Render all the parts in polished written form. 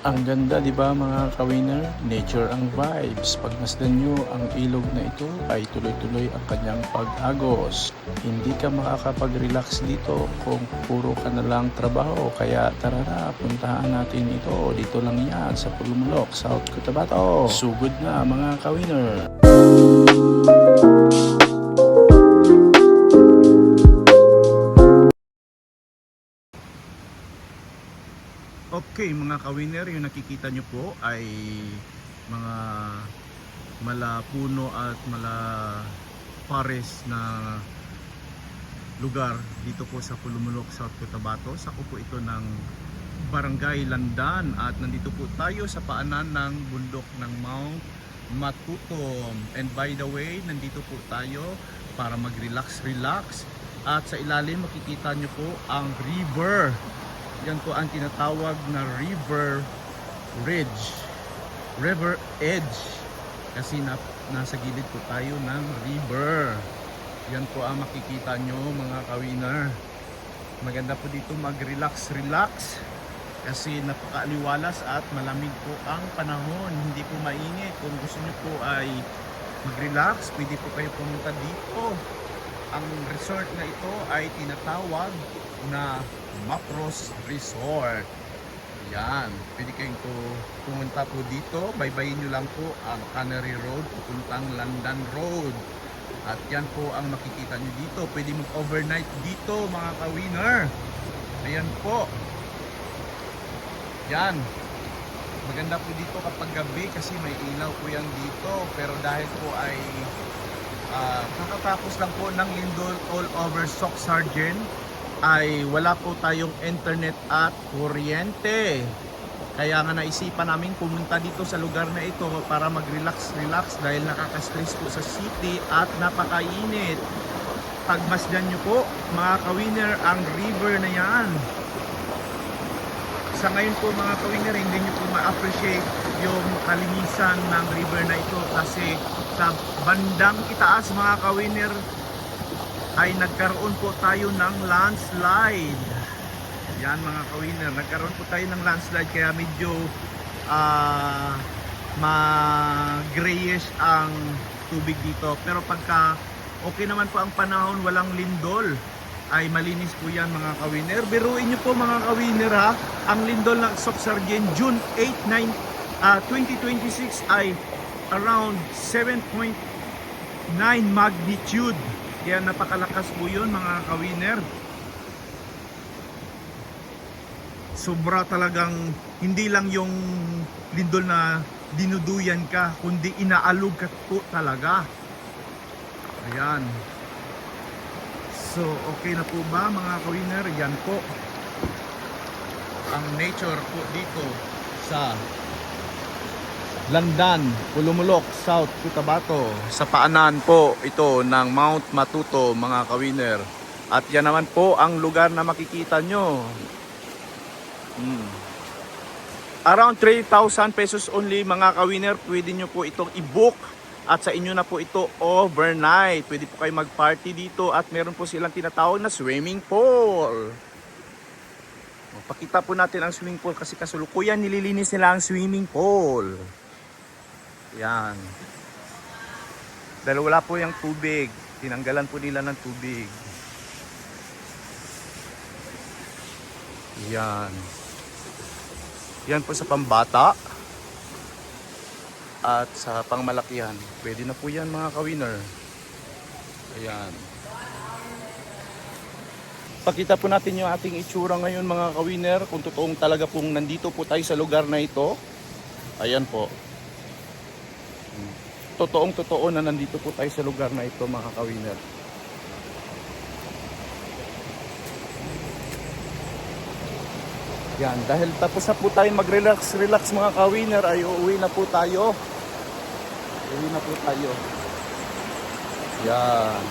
Ang ganda, di ba mga ka-winner? Nature ang vibes. Pagmasdan nyo ang ilog na ito ay tuloy-tuloy ang kanyang pag-agos. Hindi ka makakapag-relax dito kung puro ka na lang trabaho. Kaya tara na, puntahan natin ito. Dito lang yan sa Pulumulok, South Cotabato. Sugod na mga ka-winner. Okay mga ka-winner, yung nakikita nyo po ay mga mala puno at mala pares na lugar dito po sa Pulumulok, South Cotabato. Sako po ito ng Barangay Landan at nandito po tayo sa paanan ng bundok ng Mount Matutom. And by the way, nandito po tayo para mag-relax at sa ilalim makikita nyo po ang river. Yan po ang tinatawag na river edge kasi nasa gilid po tayo ng river. Yan po ang makikita nyo mga ka-winner. Maganda po dito mag-relax kasi napakaaliwalas at malamig po ang panahon, hindi po mainit. Kung gusto nyo po ay mag-relax, pwede po kayo pumunta dito. Ang resort na ito ay tinatawag na Mapros Resort. Yan, pwede kayong pumunta po dito. Baybayin nyo lang po ang Canary Road pupuntang Landan Road. At yan po ang makikita nyo dito. Pwede mag-overnight dito mga ka-winner. Ayan po. Yan. Maganda po dito kapag gabi kasi may ilaw po yan dito. Pero dahil po ay kakatapos lang po ng lindol all over Soc Sargent, ay wala po tayong internet at kuryente. Kaya nga naisipan namin pumunta dito sa lugar na ito para mag-relax dahil nakaka-stress po sa city at napakainit. Pagmasdan nyo po mga ka-winner ang river na yan. Sa ngayon po mga ka-winner, hindi nyo po ma-appreciate yung kalinisan ng river na ito kasi sa bandang itaas mga ka-winner ay nagkaroon po tayo ng landslide. Yan mga ka-winner, nagkaroon po tayo ng landslide kaya medyo ma-grayish ang tubig dito. Pero pagka okay naman po ang panahon, walang lindol, ay malinis po yan mga ka-winner. Biruin nyo po mga ka-winner ha, ang lindol ng Soc Sargent June 8, 2026 ay around 7.9 magnitude. Kaya napakalakas po yun mga ka-winner. Sobra talagang, hindi lang yung lindol na dinuduyan ka, kundi inaalog ka po talaga. Ayan. So okay na po ba mga ka-winner? Yan po ang nature po dito sa Landan, Pulumulok, South Cotabato. Sa paanan po ito ng Mount Matuto mga ka-winner. At yan naman po ang lugar na makikita nyo. Around 3,000 pesos only mga ka-winner. Pwede nyo po itong i-book at sa inyo na po ito overnight. Pwede po kayo mag-party dito at meron po silang tinatawag na swimming pool. Pakita po natin ang swimming pool kasi kasulukuyan nililinis nila ang swimming pool. Yan. Dahil wala po yung tubig, tinanggalan po nila ng tubig. Yan. Yan po sa pambata at sa pangmalakihan. Pwede na po yan mga ka-winner. Ayan. Pakita po natin yung ating itsura ngayon mga ka-winner. Kung totoong talaga pong nandito po tayo sa lugar na ito. Ayan po. Totoo na nandito po tayo sa lugar na ito mga ka-winner. Yan, dahil tapos na po tayo mag-relax mga ka-winner ay uuwi na po tayo. Uuwi na po tayo. Yan.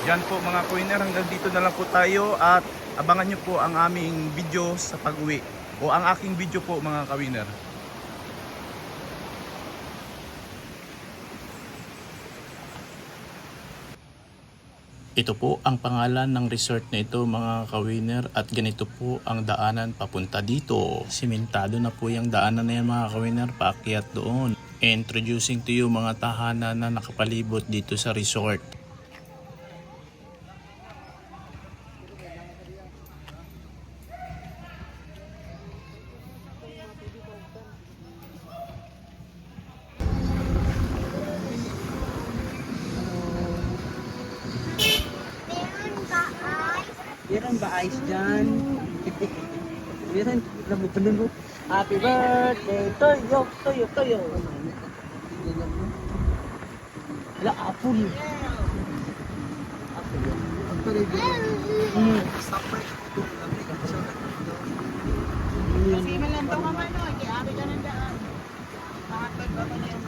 Yan po mga ka-winner, hanggang dito na lang po tayo at abangan nyo po ang aming video sa pag-uwi. O ang aking video po mga ka-winner. Ito po ang pangalan ng resort na ito mga ka-winner at ganito po ang daanan papunta dito. Simentado na po yung daanan na yan mga ka-winner, paakyat doon. Introducing to you mga tahanan na nakapalibot dito sa resort. Meron ba ice dyan? Meron, ramo pa nun. Happy birthday to you, to you, to you. Wala, apple. Kasi malantaw ka man, no? Kaya abi ka ng daan. Makatod ba ka na yung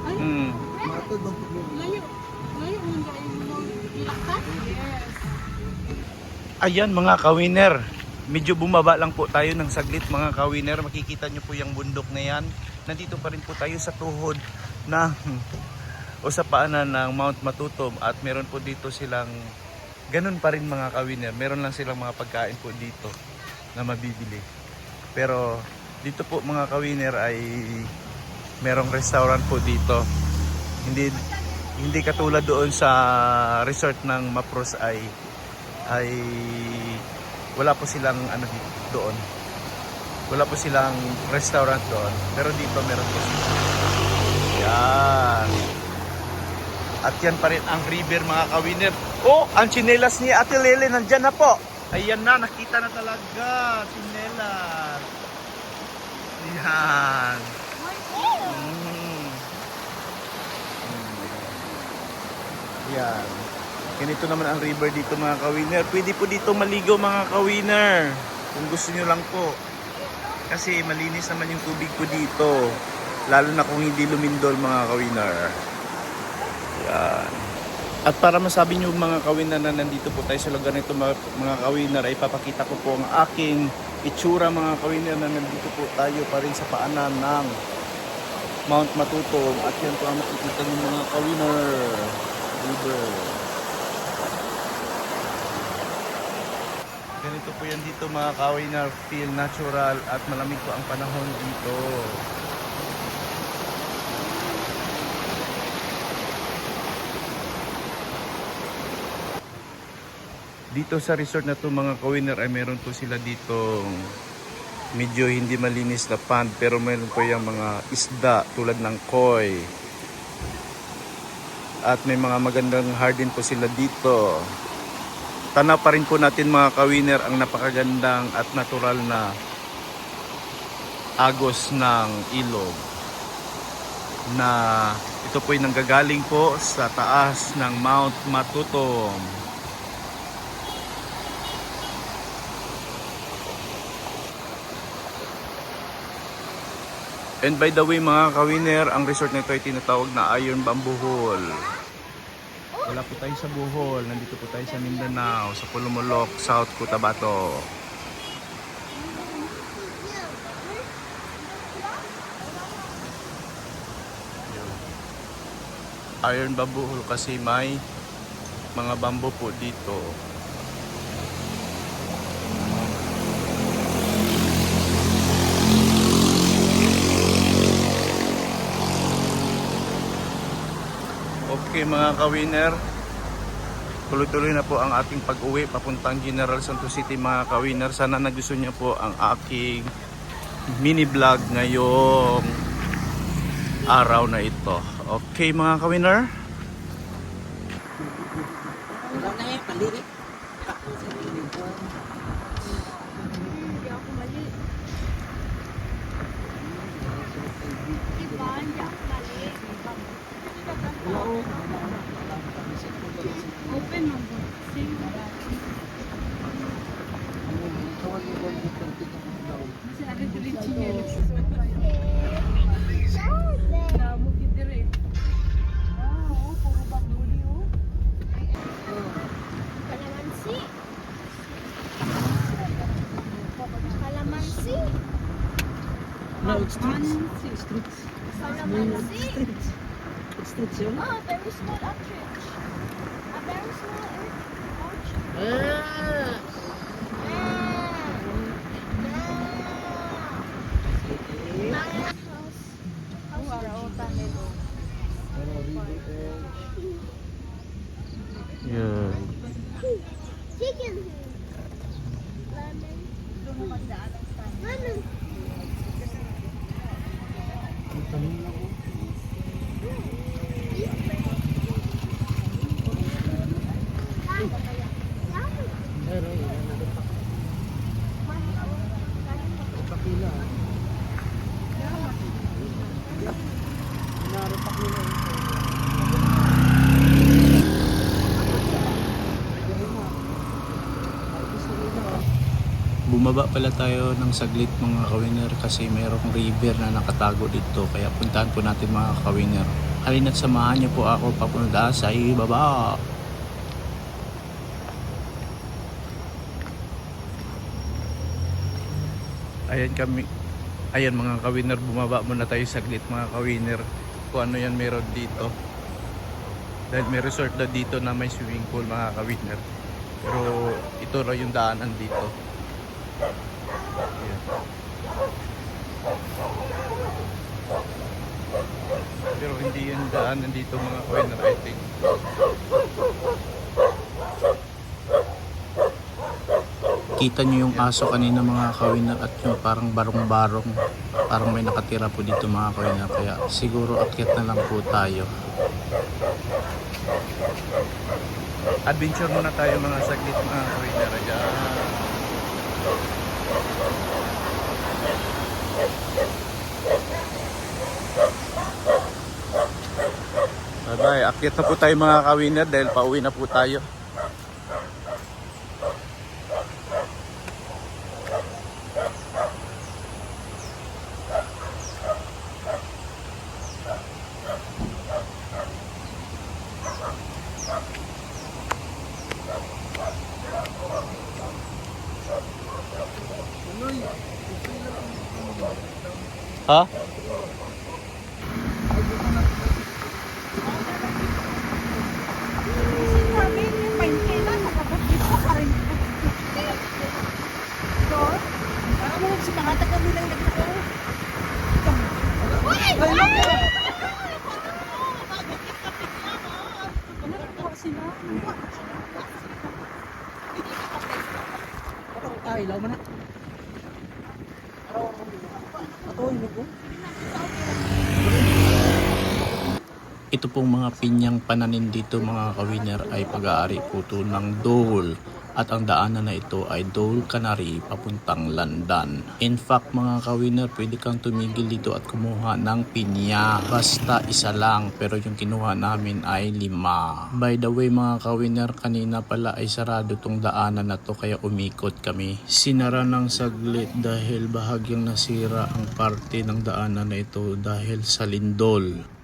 Ay, layo. Layo mo nga yung ilakad? Yes. Ayan mga ka-winner, medyo bumaba lang po tayo ng saglit mga ka-winner. Makikita nyo po yung bundok na yan. Nandito pa rin po tayo sa tuhod ng o sa paanan ng Mount Matutom at meron po dito silang ganun pa rin mga ka-winner. Meron lang silang mga pagkain po dito na mabibili. Pero dito po mga ka-winner ay merong restaurant po dito. Hindi katulad doon sa resort ng Mapros ay wala po silang ano doon. Wala po silang restaurant doon. Pero dito meron po sila. Yan. At yan pa rin ang river mga ka-winner. Oh, ang tsinelas ni Ate Lele nandyan na po. Ayan na, nakita na talaga. Tsinelas. Yan. Yan. Ganito naman ang river dito mga ka-winner. Pwede po dito maligo mga ka-winner. Kung gusto nyo lang po. Kasi malinis naman yung tubig po dito. Lalo na kung hindi lumindol mga ka-winner. Yan. At para masabi nyo mga ka-winner na nandito po tayo sa lugar nito mga ka-winner, ay papakita ko po ang aking itsura mga ka-winner na nandito po tayo pa rin sa paanan ng Mount Matutom. At yan po ang makikita nyo mga ka-winner. River. Ganito po yan dito mga ka-winner, feel natural at malamig po ang panahon dito. Dito sa resort na to mga ka-winner ay meron po sila dito medyo hindi malinis na pond pero meron po yung mga isda tulad ng koi. At may mga magandang hardin po sila dito. Tanaw pa rin po natin mga ka-winner ang napakagandang at natural na agos ng ilog na ito po ay nanggagaling po sa taas ng Mount Matutom. And by the way mga ka-winner, ang resort na ito ay tinatawag na Iron Bamboo Hall. Wala po tayo sa Bohol, nandito po tayo sa Mindanao, sa Pulumulok, South Cotabato. Iron Bamboo Hall kasi may mga bamboo po dito. Okay mga ka-winner, tuloy-tuloy na po ang ating pag-uwi papuntang General Santos City mga ka-winner. Sana nagustuhan niyo po ang aking mini vlog ngayong araw na ito. Okay mga ka-winner? Wala na eh, paliri. Hindi ako mali. Diba? Hindi ako mali. Open mo po. Same na dati. Kasi agad rin chinelas. Namugi dire. Wow, puro bakuli oh. Kalamansi. Kalamansi. No, it's streets. Streets. Kalamansi. Streets. It's streets yun. Oh, very small outreach. Yan. Chicken. Lemon. Lemon. Bumaba pala tayo ng saglit mga kawiner kasi mayroong river na nakatago dito, kaya puntahan po natin mga kawiner. Halina't samahan niyo po ako papunta sa ibaba. Ayan mga kawiner, bumaba muna tayo saglit mga kawiner. Kung ano yan meron dito. Dahil may resort na dito na may swimming pool mga kawiner. Pero ito raw yung daanan dito. Ayan. Pero hindi yung daanan dito mga kawiner, I think. Kita nyo yung aso kanina mga kawiner at yung parang barong-barong. Parang may nakatira po dito mga kawiner. Kaya siguro akyat na lang po tayo. Adventure muna tayo mga saglit mga kawiner. Ayan. Bye bye. Akyat na po tayo mga kawiner dahil pauwi na po tayo. Ha? Ilaw mo na. Ito pong mga pinyang pananin dito mga kawiner ay pag-aari po ito ng Dole. At ang daanan na ito ay Dole Canary papuntang Landan. In fact mga kawiner, pwede kang tumigil dito at kumuha ng pinya. Basta isa lang, pero yung kinuha namin ay 5. By the way mga kawiner, kanina pala ay sarado tong daanan na to kaya umikot kami. Sinara ng saglit dahil bahagyang nasira ang parte ng daanan na ito dahil sa lindol.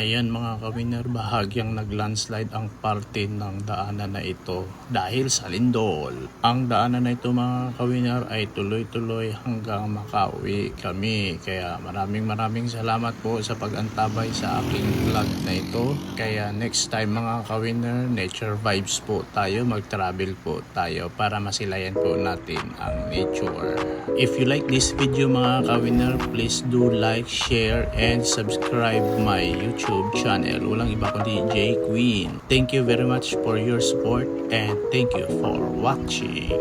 Ayan mga kawiner, bahagyang nag-landslide ang parte ng daanan na ito dahil sa lindol. Ang daanan na ito mga kawiner ay tuloy-tuloy hanggang makauwi kami. Kaya maraming salamat po sa pag-antabay sa aking vlog na ito. Kaya next time mga kawiner, nature vibes po tayo, mag-travel po tayo para masilayan po natin ang nature. If you like this video mga kawiner, please do like, share, and subscribe my YouTube channel. Walang iba kundi J Queen. Thank you very much for your support and thank you for watching.